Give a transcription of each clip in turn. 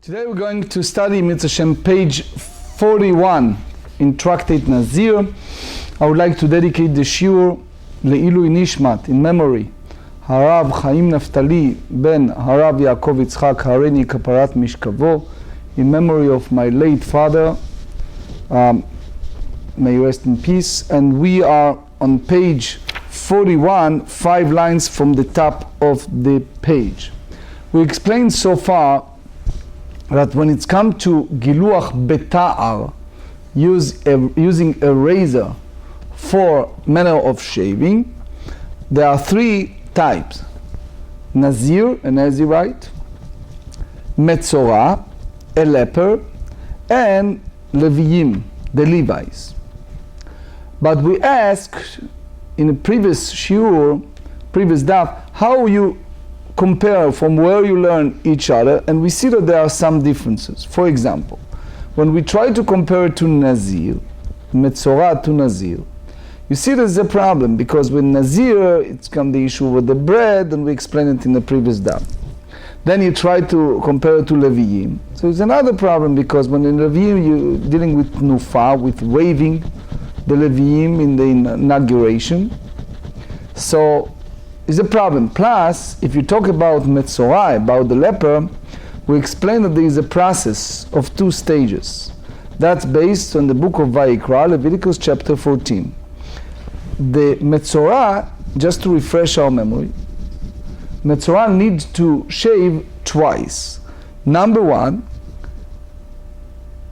Today we're going to study Mitzvah Shem page 41 in Tractate Nazir. I would like to dedicate the shiur Le'ilui Nishmat in memory Harav Chaim Naftali ben Harav Yaakov Yitzchak Hareni Kaparat Mishkavo, in memory of my late father. May you rest in peace. And we are on page 41, 5 lines from the top of the page. We explained so far that when it's come to giluach beta'ar, using a razor for manner of shaving, there are three types: Nazir, a Nazirite; Metzorah, a leper; and Leviim, the Levites. But we asked in a previous shiur, previous daf, how you compare from where you learn each other, and we see that there are some differences. For example, when we try to compare to Nazir, Metzorah to Nazir, you see there's a problem, because with Nazir it's come the issue with the bread, and we explained it in the previous daf. Then you try to compare it to Leviim, so it's another problem, because when in Leviim you're dealing with Nufa, with waving the Leviim in the inauguration, so is a problem. Plus, if you talk about Metzorah, about the leper, we explain that there is a process of 2 stages. That's based on the book of Vayikra, Leviticus chapter 14. The Metzorah, just to refresh our memory, Metzorah needs to shave twice. Number 1,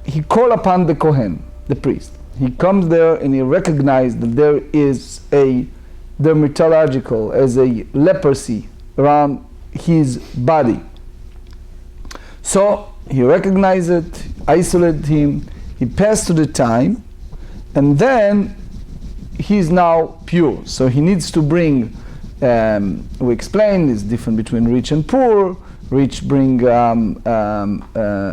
he call upon the Kohen, the priest. He comes there and he recognizes that there is a dermatological, as a leprosy around his body. So he recognized it, isolated him, he passed to the time, and then he's now pure. So he needs to bring, we explained, it's different between rich and poor. Rich bring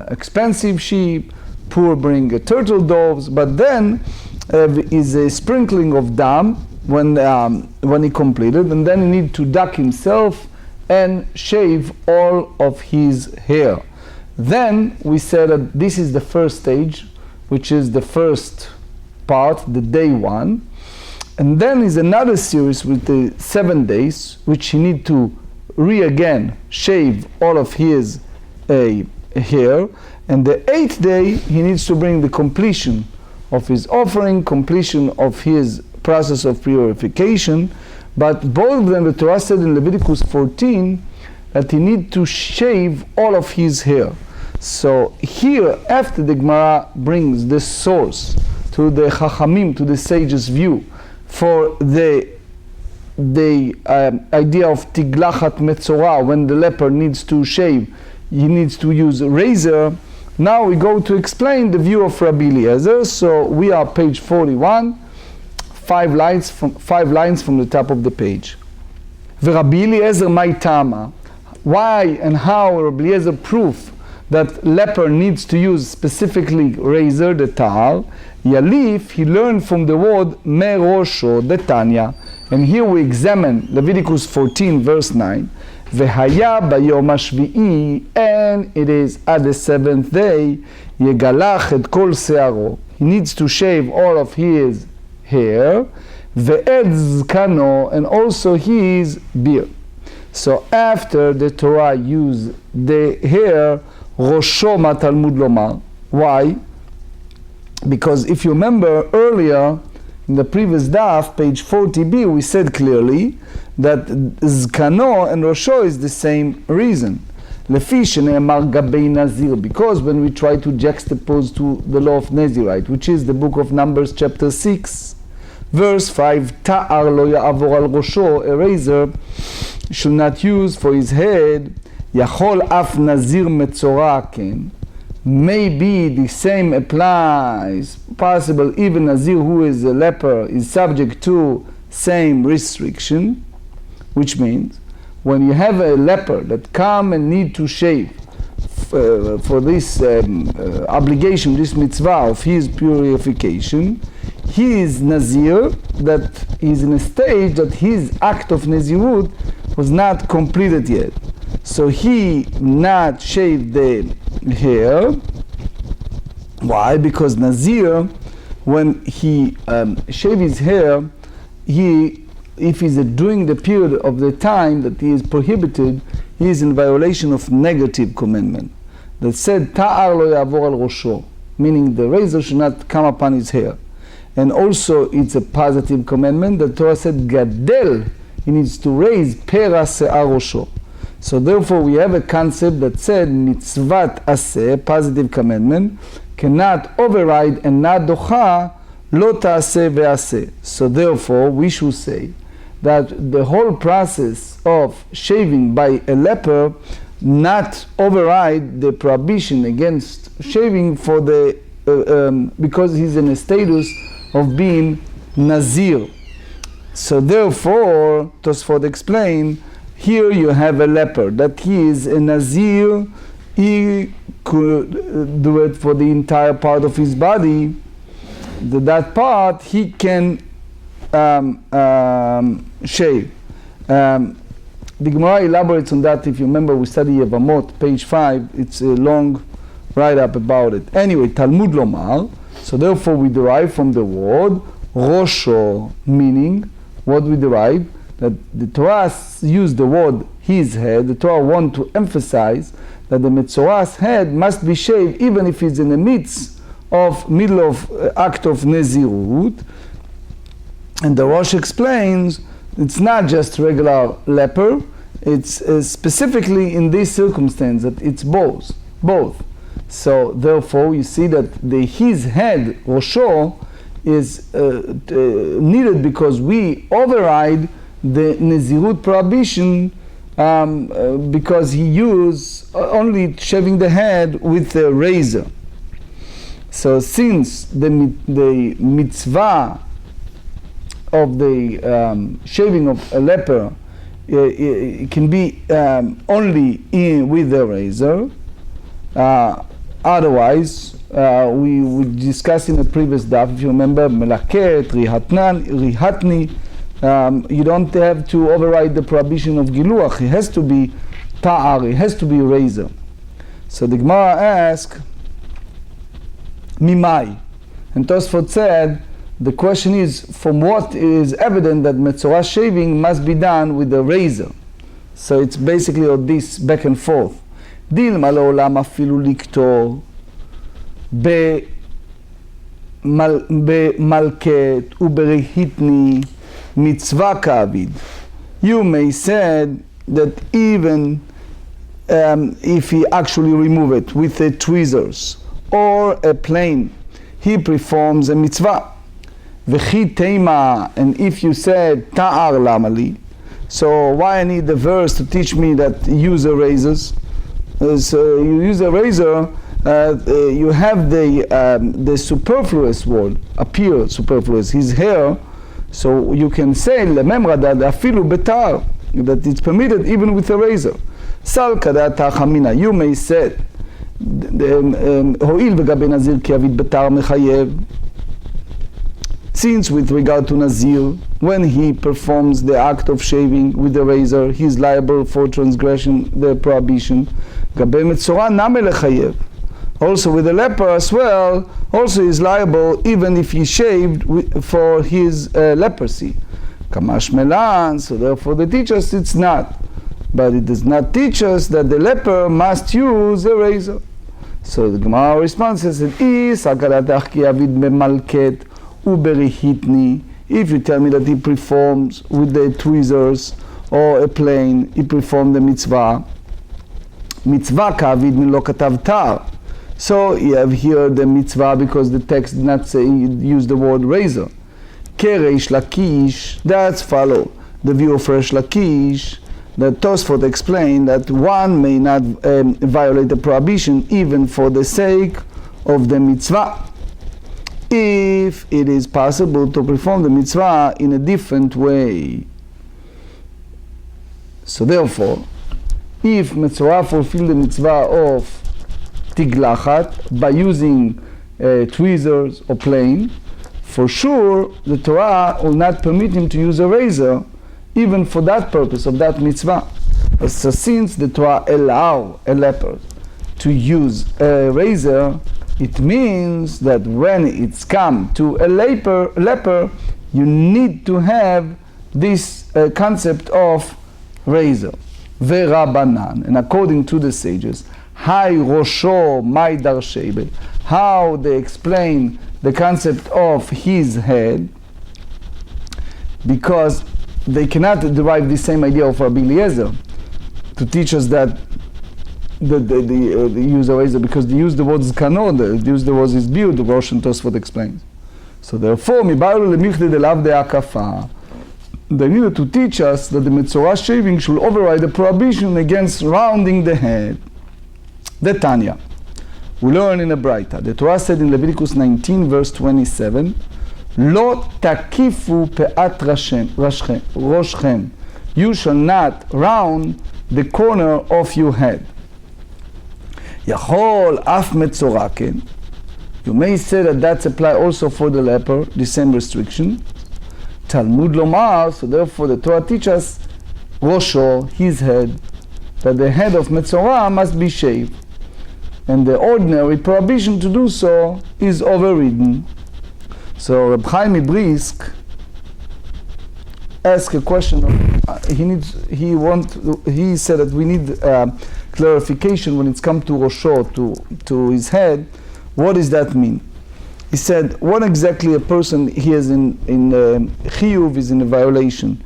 expensive sheep, poor bring turtle doves, but then is a sprinkling of dam when he completed, and then he need to duck himself and shave all of his hair. Then we said that this is the first stage, which is the first part, the day 1, and then is another series with the 7 days, which he need to again shave all of his hair, and the 8th day he needs to bring the completion of his offering, completion of his process of purification. But both of them, the Torah said in Leviticus 14 that he need to shave all of his hair. So here, after the Gemara brings the source to the Chachamim, to the sages' view, for the idea of Tiglachat Metzorah, when the leper needs to shave, he needs to use a razor. Now we go to explain the view of Rabbi Eliezer. So we are page 41, 5 lines from the top of the page. Rabbi Eliezer mai tama, why and how Rabbi Eliezer proof that leper needs to use specifically razor, the ta'al. Yalif, he learned from the word merosho, the Tanya, and here we examine Leviticus 14 verse 9. Vehaya bayom hashvi'i, and it is at the 7th day, yegalach et kol searo, he needs to shave all of his hair, ve'ed zkano, and also his beard. So after the Torah used the hair, rosho ma Talmud lomar. Why? Because if you remember earlier in the previous daf, page 40b, we said clearly that zkano and rosho is the same reason. Lefi shene'emar gabei Nazir, because when we try to juxtapose to the law of Nazirite, which is the book of Numbers chapter 6, verse 5, ta'ar lo ya'avor al rosho, a razor should not use for his head, yachol af Nazir metzorah ken, maybe the same applies, possible even Nazir who is a leper is subject to same restriction, which means when you have a leper that come and need to shave for this obligation, this mitzvah of his purification, he is Nazir, that he is in a stage that his act of Nazirut was not completed yet. So he not shaved the hair. Why? Because Nazir, when he shave his hair, if he's during the period of the time that he is prohibited, he is in violation of negative commandment that said ta'ar lo yavor al rosho, meaning the razor should not come upon his hair. And also it's a positive commandment. The Torah said gadel, he needs to raise pera se'ar rosho. So therefore we have a concept that said mitzvat aseh, positive commandment, cannot override and not docha lo ta'aseh ve'aseh. So therefore we should say that the whole process of shaving by a leper not override the prohibition against shaving for the because he's in a status of being Nazir. So therefore, Tosfot explain, here you have a leper, that he is a Nazir, he could do it for the entire part of his body, that part he can shave. The Gemara elaborates on that. If you remember, we study Yevamot, page 5, it's a long write-up about it. Anyway, Talmud Lomar, so therefore we derive from the word Rosho, meaning, what we derive? That the Torah used the word his head. The Torah want to emphasize that the Metzora's head must be shaved even if it's in the middle of act of Nezirut. And the Rosh explains, it's not just regular leper, it's specifically in this circumstance that it's both. So therefore you see that the his head, Rosho, is needed because we override the Nezirut prohibition because he used only shaving the head with a razor. So since the mitzvah of the shaving of a leper it can be only with the razor, otherwise we discussed in the previous daf, if you remember, melaket, rihatni, you don't have to override the prohibition of giluach. It has to be ta'ar, it has to be razor. So the Gemara asks, mimai, and Tosfot said, the question is, from what it is evident that Metzorah shaving must be done with a razor? So it's basically all this back and forth. Dilma לעולם אפילו לקטור במלכת וברהיטני מצווה כעביד. Yomei said that even if he actually remove it with the tweezers or a plane, he performs a mitzvah. V'chi teima, and if you said ta'ar lamali, so why I need the verse to teach me that use a razors? So you use a razor, you have the superfluous word appear superfluous, his hair. So you can say lememra that afilu betar, that it's permitted even with a razor. Sal kadat hachamina. Yomei said, ho'il v'gabe nazir ki avid betar mechayev. Since with regard to Nazir, when he performs the act of shaving with the razor, he is liable for transgression, the prohibition. Also with the leper as well, also is liable even if he shaved for his leprosy. Kamash melan, so therefore they teach us it's not. But it does not teach us that the leper must use a razor. So the Gemara responses, if you tell me that he performs with the tweezers or a plane, he performed the mitzvah. Mitzvah ka'avid min lo katav tar. So you have here the mitzvah because the text did not say use the word razor. Kereish Lakish, that's follow the view of Reish Lakish. That Tosfot explained that one may not violate the prohibition even for the sake of the mitzvah, if it is possible to perform the mitzvah in a different way. So therefore, if Metzorah fulfill the mitzvah of tiglachat by using tweezers or plane, for sure the Torah will not permit him to use a razor even for that purpose of that mitzvah. So since the Torah allow a leper to use a razor, it means that when it's come to a leper, you need to have this concept of razor. Ve'rabanan, and according to the sages, Hai Rosho Mai Darshebe, how they explain the concept of his head, because they cannot derive the same idea of Rabbi Eliezer to teach us that they use a razor, because they use the word zkano, they use the word his beard, the Rosh and Tosfot explains. So therefore, mibaru lemichde delav de'akafa, they needed to teach us that the Metzorah shaving should override the prohibition against rounding the head. The Tanya. We learn in a Braita. The Torah said in Leviticus 19 verse 27, Lo takifu pe'at roshchem. You shall not round the corner of your head. Yachol af metzorah ken. You may say that that's apply also for the leper, the same restriction. Talmud lomar, so therefore the Torah teaches Rosho, his head, that the head of metzorah must be shaved, and the ordinary prohibition to do so is overridden. So Reb Chaim Brisk asked a question. He said that we need clarification when it's come to Rosho, to his head. What does that mean? He said, what exactly a person he is in chiyuv is in a violation.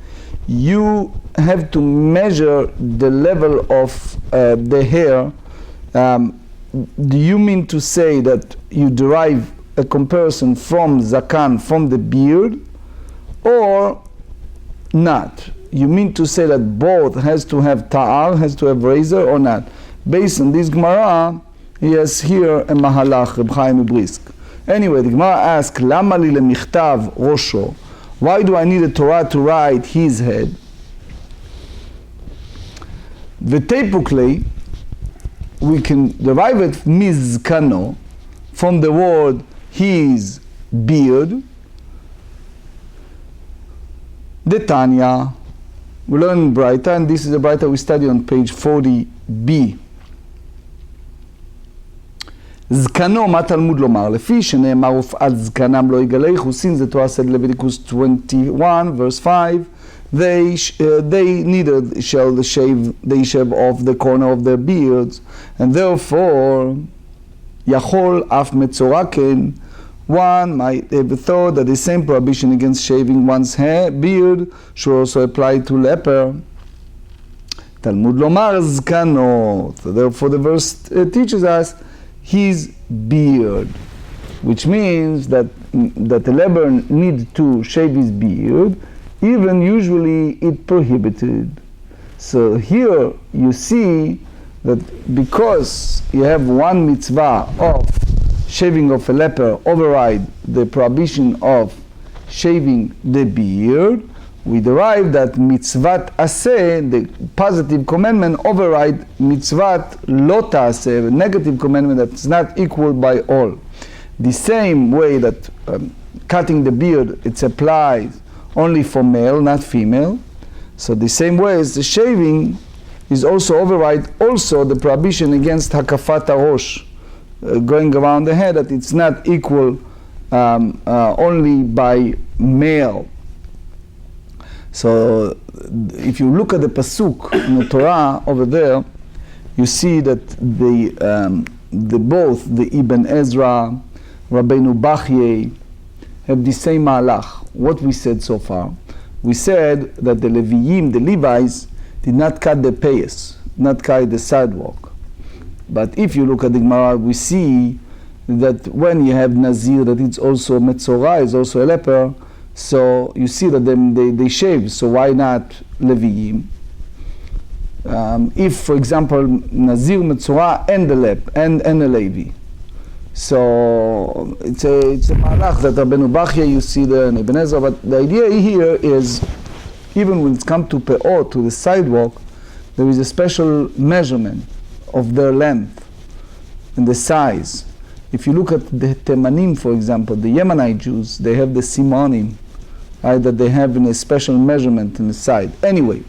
You have to measure the level of the hair. Do you mean to say that you derive a comparison from zakan, from the beard, or not? You mean to say that both has to have ta'ar, has to have razor, or not? Based on this Gemara, he has here a mahalach, Reb Chaim Brisk. Anyway, the Gemara asks, Lama li lemichtav Rosho? Why do I need a Torah to write his head? V'tepukli, we can derive it mizkano, from the word his beard. The Tanya, we learn in Braita, and this is a Braita we study on page 40b. זקנו, מה תלמוד לומר? לפי שנאמר ופעל זקנם לא יגלחו, since the Torah said Leviticus 21 verse 5, they neither shall shave off the corner of their beards, and therefore Yachol af metzorah ken, one might have thought that the same prohibition against shaving one's beard should also apply to leper. Talmud lomar zkano, so therefore the verse teaches us his beard, which means that the leper needs to shave his beard, even usually it prohibited. So here you see that because you have one mitzvah of shaving of a leper override the prohibition of shaving the beard, we derive that mitzvat aseh, the positive commandment, override mitzvat lo ta'aseh, the negative commandment that's not equal by all. The same way that cutting the beard, it's applied only for male, not female. So the same way as the shaving is also override also the prohibition against hakafat harosh, going around the head, that it's not equal only by male. So if you look at the pasuk in the Torah over there, you see that both the Ibn Ezra, Rabbeinu Bachye have the same malach. What we said so far, we said that the Leviim, the Levites, did not cut the pious, not cut the sidewalk. But if you look at the Gemara, we see that when you have Nazir, that it's also Metzorah, is also a leper. So you see that they shave, so why not Leviim? If, for example, Nazir, Metzorah, and the and a Levi. So it's a malach that Rabbeinu Bachya you see there in Ibn Ezra, but the idea here is, even when it's come to pe'ot, to the sidewalk, there is a special measurement of their length and the size. If you look at the Temanim, for example, the Yemenite Jews, they have the Simonim, that they have in a special measurement in the side. Anyway,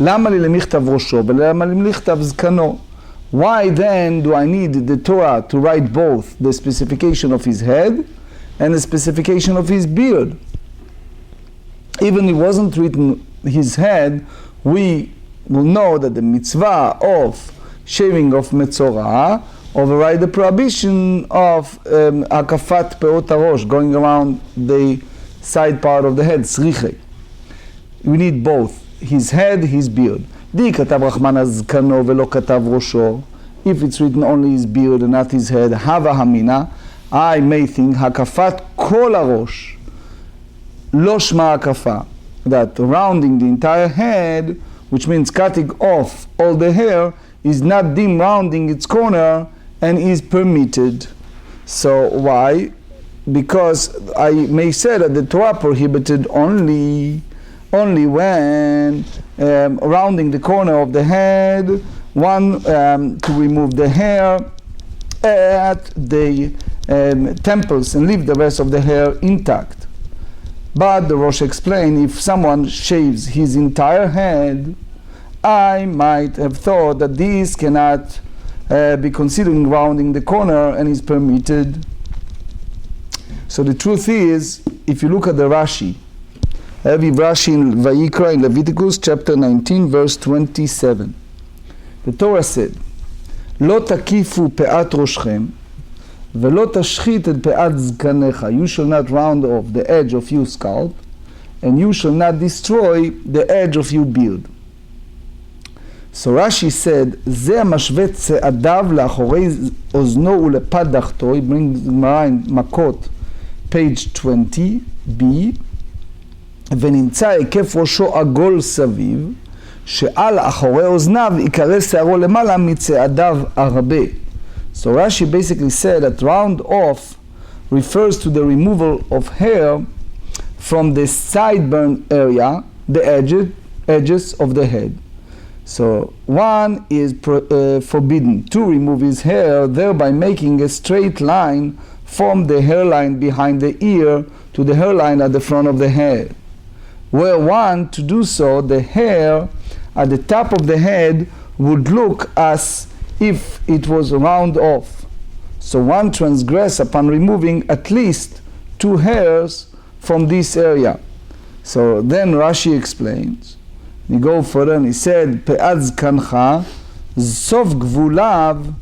למה לי למכתב ראשו ולמה לי למכתב זקנו? Why then do I need the Torah to write both the specification of his head and the specification of his beard? Even if it wasn't written his head, we will know that the mitzvah of shaving of metzorah override the prohibition of akafat peot harosh, going around the side part of the head, sriche. We need both, his head, his beard. Di katav rachman azkano velo katav rosho. If it's written only his beard and not his head, hava hamina, I may think hakafat kol harosh, lo shma hakafa, that rounding the entire head, which means cutting off all the hair, is not deemed rounding its corner and is permitted. So why? Because I may say that the Torah prohibited only when rounding the corner of the head, to remove the hair at the temples and leave the rest of the hair intact. But the Rosh explained, if someone shaves his entire head, I might have thought that this cannot be considering rounding the corner and is permitted. So the truth is, if you look at the Rashi, heavy Rashi in Vayikra in Leviticus chapter 19 verse 27, the Torah said, "Lo takifu pe'at roshchem, velo tashchit et pe'at zkanecha." You shall not round off the edge of your scalp, and you shall not destroy the edge of your beard. So Rashi said, "Ze mashve tze'adav la'achorei ozno ulepad dachto." He brings Gemarrah in Matot, page 20b, ונמצא היקף ראשו עגול סביב, שעל אחורי אוזניו יקרא שערו למעלה מצעדיו הרבה. So Rashi basically said that round off refers to the removal of hair from the sideburn area, the edges of the head. So one is forbidden to remove his hair, thereby making a straight line from the hairline behind the ear to the hairline at the front of the head. Where one to do so, the hair at the top of the head would look as if it was round off. So one transgress upon removing at least 2 hairs from this area. So then Rashi explains, we go further and he said, Pe'ad zkancha, sof gvulav,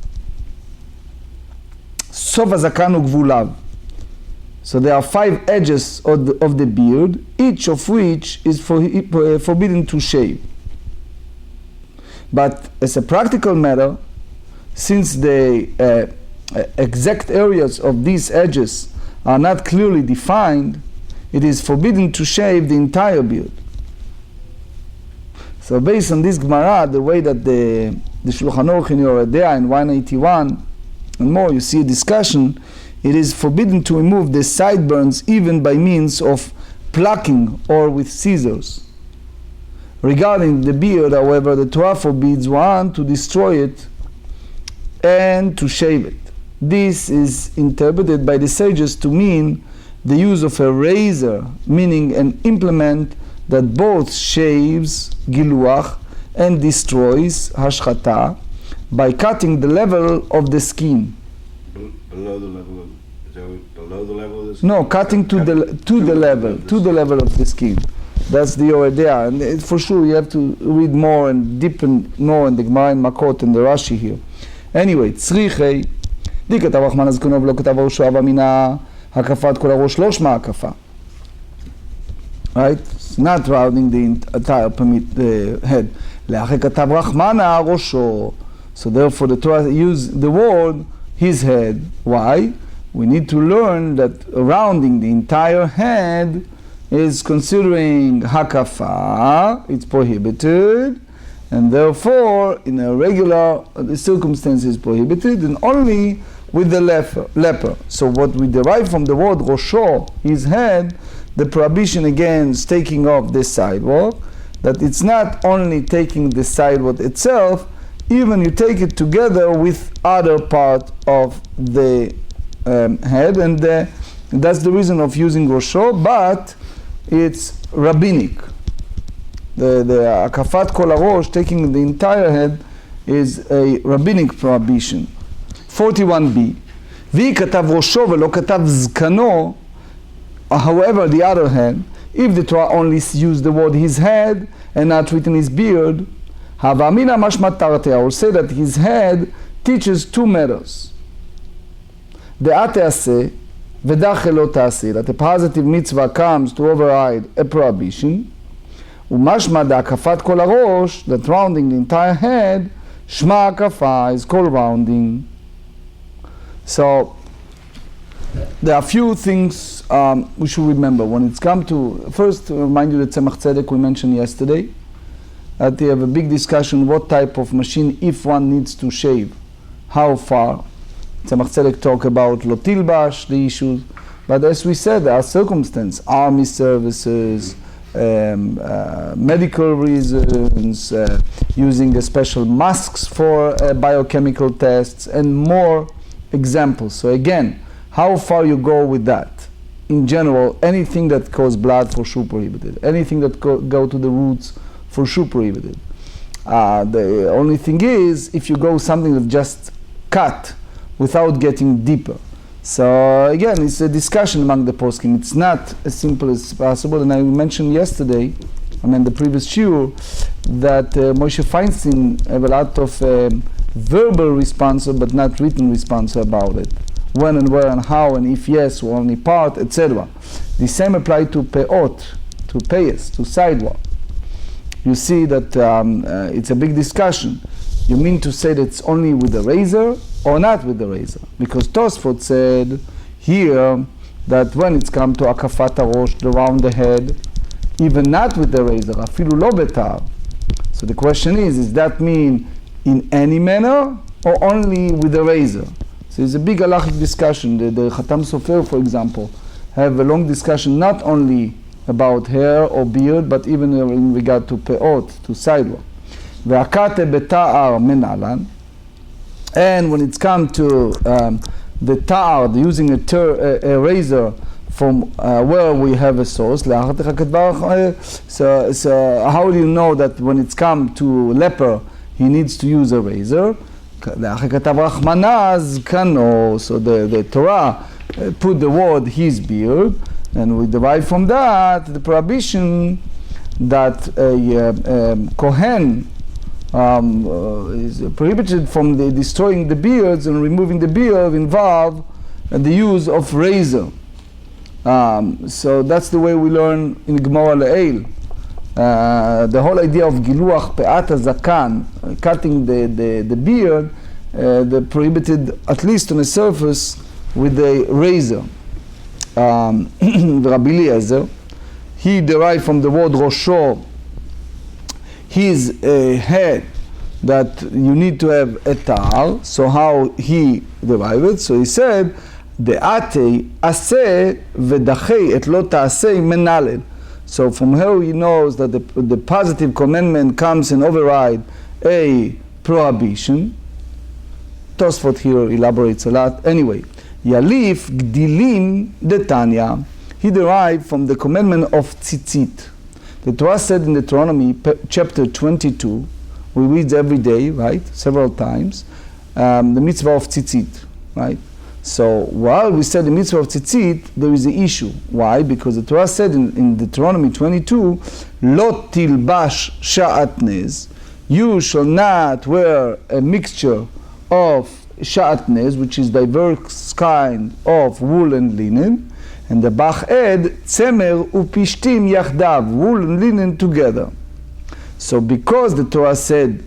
sof azakanu gvulav. So there are 5 edges of the beard, each of which is forbidden to shave. But as a practical matter, since the exact areas of these edges are not clearly defined, it is forbidden to shave the entire beard. So based on this Gemara, the way that the Shulchan Aruch in Yoreh Deah in 181 and more, you see a discussion, it is forbidden to remove the sideburns even by means of plucking or with scissors. Regarding the beard, however, the Torah forbids one to destroy it and to shave it. This is interpreted by the sages to mean the use of a razor, meaning an implement that both shaves giluach and destroys hashchata by cutting the level of the skin. Below the level of, below the level of the skin? No, cutting to the level of the skin. That's the Yoreh Deah, and for sure you have to read more and deepen more in the Gemarrah in Makot and the Rashi here. Anyway, צריכי, די כתב רחמן הזקנו ולא כתב ראשו אבא מינה, הקפת כל הראש לא שמה הקפה. Right? It's not rounding the entire head. לאחרי כתב רחמנה ראשו. So therefore the Torah used the word his head. Why? We need to learn that rounding the entire head is considering hakafa, it's prohibited, and therefore in a regular circumstance is prohibited, and only with the leper. So what we derive from the word rosho, his head, the prohibition against taking off the sidewalk, that it's not only taking the sidewalk itself, even you take it together with other part of the head, and that's the reason of using rosho, but it's rabbinic. the akafat kol harosh, taking the entire head, is a rabbinic prohibition. 41b. Vi katav rosho velo katav zkano. However, the other hand, if the Torah only used the word his head and not written his beard, havamina mashmat tarteh, I will say that his head teaches two matters. De'at te'aseh v'dacheh lo ta'aseh, that a positive mitzvah comes to override a prohibition. Umashma da'akafat kol harosh, that rounding the entire head, shma akafa is called rounding. So there are a few things we should remember when it's come to, first to remind you that Tzemach Tzedek we mentioned yesterday, that they have a big discussion what type of machine, if one needs to shave, how far. Tzemach Tzedek talk about lo tilbash, the issues, but as we said, there are circumstances, army services, medical reasons, using the special masks for biochemical tests, and more examples. So again, how far you go with that? In general, anything that causes blood for sure prohibited. Anything that go to the roots for sure prohibited. The only thing is, if you go something that just cut without getting deeper. So again, it's a discussion among the poskim. It's not as simple as possible. And I mentioned yesterday, the previous shiur, that Moshe Feinstein have a lot of verbal response, but not written response about it. When and where and how, and if yes, or only part, etc. The same apply to peot, to pious, to sidewalk. You see that it's a big discussion. You mean to say that it's only with the razor or not with the razor? Because Tosfot said here that when it's come to akafat harosh, around the head, even not with the razor, afilu lo betar. So the question is that mean in any manner or only with the razor? So it's a big halachic discussion. The Khatam Sofer, for example, have a long discussion not only about hair or beard, but even in regard to peot, to sidewalk. Ve'akate beta'ar menalan. And when it's come to the ta'ar, using a razor from where we have a source, so how do you know that when it's come to leper, he needs to use a razor? So the Torah put the word his beard, and we derive from that the prohibition that a Kohen is prohibited from destroying the beards and removing the beard involve the use of razor. So that's the way we learn in Gemarrah Le'el. The whole idea of giluach pe'at hazakan, cutting the beard, they prohibited at least on the surface with a razor. Rabbi Eliezer, he derived from the word rosho, his head, that you need to have a ta'ar. So how he derived it? So he said, de'ate aseh v'dachei et lo ta'aseh menalel. So from here he knows that the positive commandment comes and override a prohibition. Tosfot here elaborates a lot. Anyway, Yalif Gdilim Detanya, he derived from the commandment of tzitzit. The Torah said in Deuteronomy chapter 22, we read every day, right, several times, the mitzvah of tzitzit, right? So while we said the mitzvah of tzitzit, there is an issue. Why? Because the Torah said in Deuteronomy 22, Lo tilbash sha'atnez, you shall not wear a mixture of sha'atnez, which is diverse kind of wool and linen, and the bach ed tzemer upishtim yachdav, wool and linen together. So because the Torah said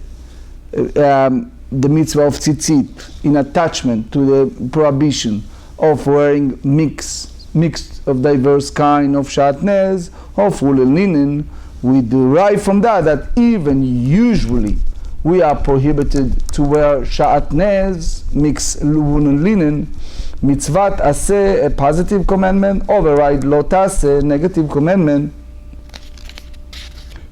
the mitzvah of tzitzit in attachment to the prohibition of wearing mixed of diverse kind of sha'atnez, of wool and linen, we derive from that even usually we are prohibited to wear sha'atnez, mixed wool and linen. Mitzvat aseh, a positive commandment, override lo taseh, negative commandment.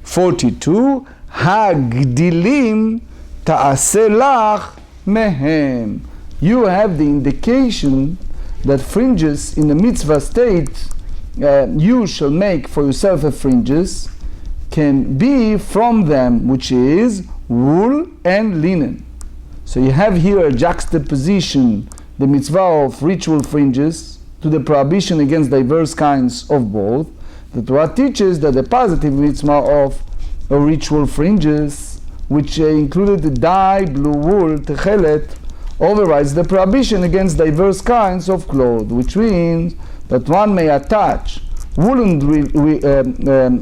42, hagdilim ta'aseh lach mehem. You have the indication that fringes in the mitzvah state, you shall make for yourself a fringes can be from them, which is wool and linen. So you have here a juxtaposition, the mitzvah of ritual fringes to the prohibition against diverse kinds of both. The Torah teaches that the positive mitzvah of ritual fringes, which included the dye, blue wool, techelet, overrides the prohibition against diverse kinds of clothes, which means that one may attach woolen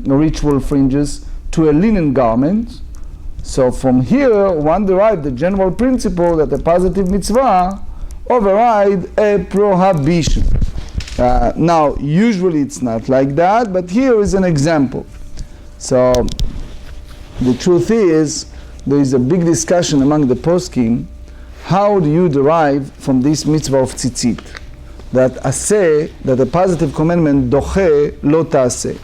ritual fringes to a linen garment. So from here one derived the general principle that a positive mitzvah override a prohibition. Now usually it's not like that, but here is an example. So the truth is, there is a big discussion among the poskim. How do you derive from this mitzvah of tzitzit? That aseh, that a positive commandment, doche lo ta'aseh.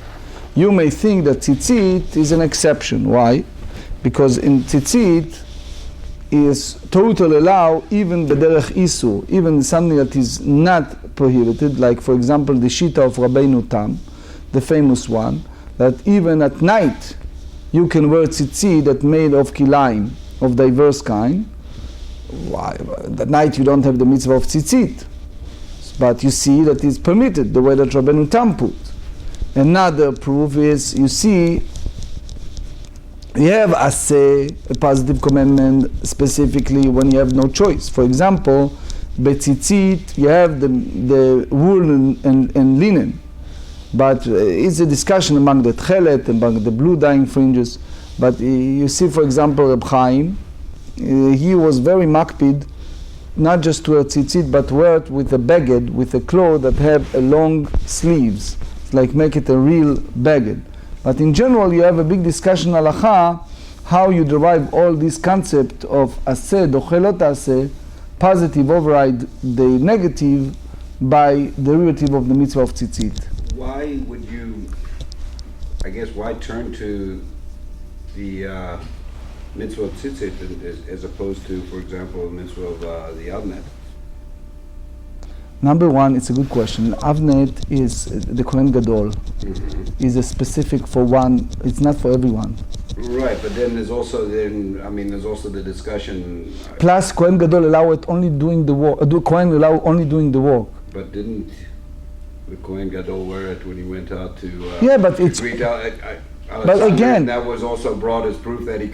You may think that tzitzit is an exception. Why? Because in tzitzit is total allow even bederech isur, even something that is not prohibited, like for example the shita of Rabbeinu Tam, the famous one, that even at night you can wear tzitzit that made of kilaim, of diverse kind. Why? At night you don't have the mitzvah of tzitzit, but you see that it's permitted the way that Rabbeinu Tam put. Another proof is, you see, you have aseh, a positive commandment, specifically when you have no choice. For example, betzitzit, you have the wool and linen, but it's a discussion among the tchelet, among the blue dyeing fringes. But you see, for example, Reb Chaim, he was very makpid, not just to wear tzitzit, but wear it with a beged, with a cloth that have a long sleeves, like make it a real beged. But in general, you have a big discussion halacha, how you derive all this concept of aseh, doche lo ta'aseh, positive override the negative by derivative of the mitzvah of tzitzit. Why would you, I guess, why turn to the mitzvah of tzitzit as opposed to, for example, the mitzvah of the avnet? Number one, it's a good question. Avnet is the Kohen Gadol. Is a specific for one. It's not for everyone. Right, but then there's also there's also the discussion. Plus, Kohen Gadol allow it only doing the work. Kohen allow only doing the work. But didn't the Kohen Gadol wear it when he went out to? Yeah, but it's. But again, that was also brought as proof that he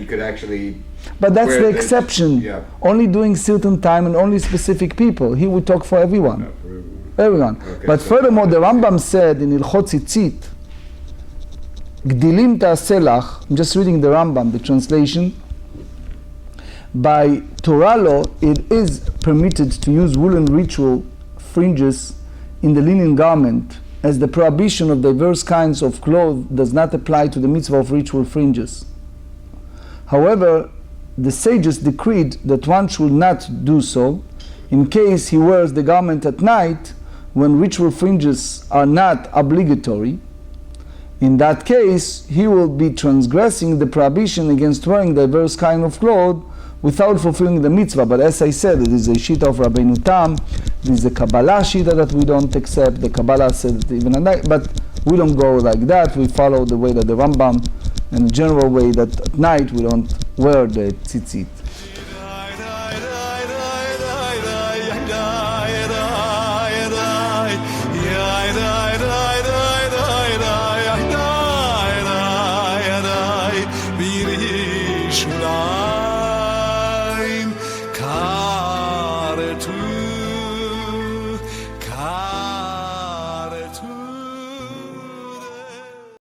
could actually. But that's the exception. Yeah. Only doing certain time and only specific people. He would talk for everyone. No, for everyone. Okay, but so furthermore, the Rambam said in Ilchot Tzitzit, Gdilim ta'aseh, I'm just reading the Rambam, the translation. By Torah law, it is permitted to use woolen ritual fringes in the linen garment, as the prohibition of diverse kinds of clothes does not apply to the mitzvah of ritual fringes. However, the sages decreed that one should not do so in case he wears the garment at night when ritual fringes are not obligatory. In that case, he will be transgressing the prohibition against wearing diverse kind of clothes without fulfilling the mitzvah. But as I said, it is a shita of Rabbeinu Tam, there is a Kabbalah shita that we don't accept. The Kabbalah said that even at night, but we don't go like that. We follow the way that the Rambam, and the general way that at night we don't wear the tzitzit.